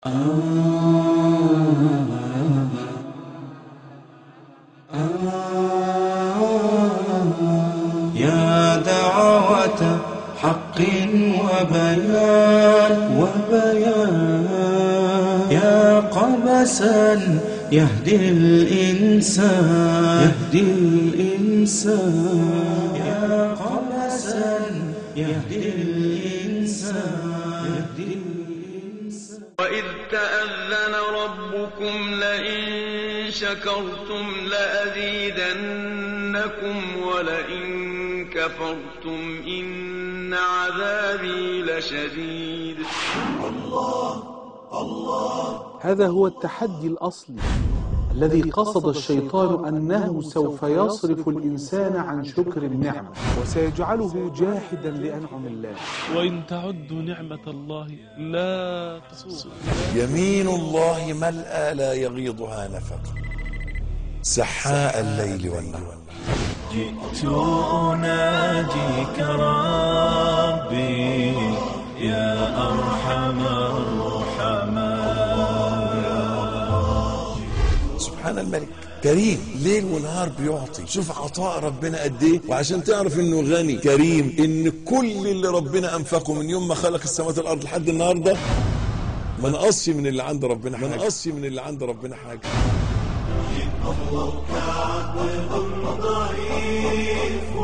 يا دعوة حق وبيان يا قبسا يهدي الإنسان يا قبسا يهدي الإنسان وإذ تأذن ربكم لئن شكرتم لأزيدنكم ولئن كفرتم إن عذابي لشديد. هذا هو التحدي الأصلي الذي قصد الشيطان أنه سوف يصرف الإنسان عن شكر النعمة وسيجعله جاحدا لأنعم الله. وإن تعدوا نعمة الله لا تحصوها. يمين الله ملأى لا يغيضها نفقا سحاء الليل والنهار. جئت أناجيك ربي يا أرحم الراحمين. سبحان الملك كريم ليل ونهار بيعطي. شوف عطاء ربنا قد ايه. وعشان تعرف انه غني كريم ان كل اللي ربنا انفقه من يوم ما خلق السماوات والارض لحد النهارده ما نقصش من اللي عند ربنا حاجه. كعبد ضعيف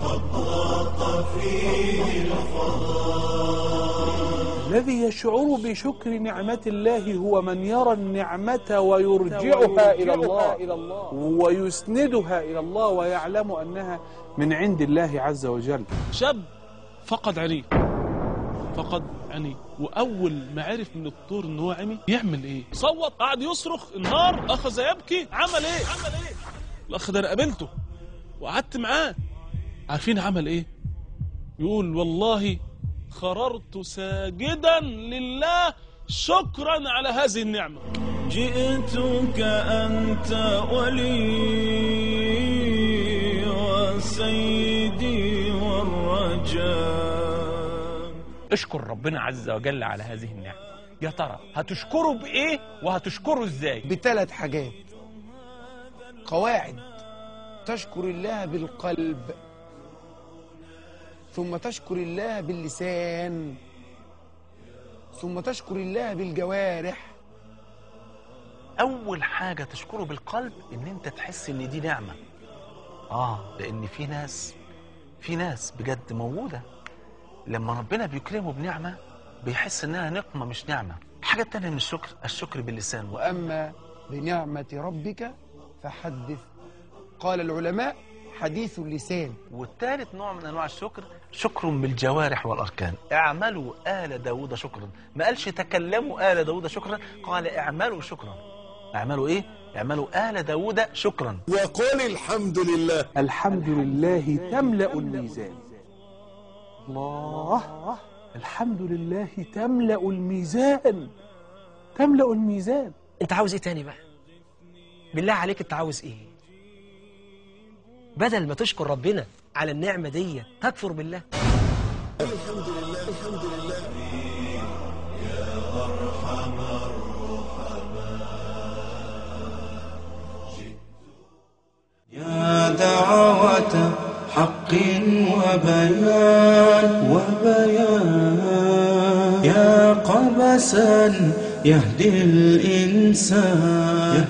قد ضاق فيه الفضاء. الذي يشعر بشكر نعمة الله هو من يرى النعمة ويرجعها إلى الله ويسندها إلى الله ويعلم أنها من عند الله عز وجل. شاب فقد عينيه واول ما عرف من الطور ان هو عمي يعمل ايه؟ صوت، قعد يصرخ، النار، اخذ يبكي. عمل ايه؟ الاخ ده انا قابلته وقعدت معاه. عارفين عمل ايه؟ يقول والله خررت ساجدا لله شكرا على هذه النعمة. جئتك أنت ولي وسيدي والرجاء. اشكر ربنا عز وجل على هذه النعمة. يا ترى هتشكره بإيه وهتشكره إزاي؟ بثلاث حاجات، قواعد. تشكر الله بالقلب، ثم تشكر الله باللسان، ثم تشكر الله بالجوارح. أول حاجة تشكره بالقلب إن أنت تحس إن دي نعمة. لأن في ناس بجد موجودة لما ربنا بيكرمه بنعمة بيحس إنها نقمة مش نعمة. الحاجة التانية من الشكر باللسان. وأما بنعمة ربك فحدث. قال العلماء حديث اللسان. والثالث نوع من أنواع الشكر شكر بالجوارح والأركان. اعملوا آل داود شكرا. ما قالش تكلموا آل داود شكرا، قال اعملوا شكرا. اعملوا إيه؟ اعملوا آل داود شكرا. وقل الحمد لله. الحمد لله تملأ الميزان. الله، الحمد لله تملأ الميزان. انت عاوز ايه تاني بقى؟ بالله عليك انت عاوز ايه؟ بدل ما تشكر ربنا على النعمة دي تكفر بالله. الحمد لله يا أرحم الراحمين. يا دعوة حق وبيان يا قبسا يهدي الإنسان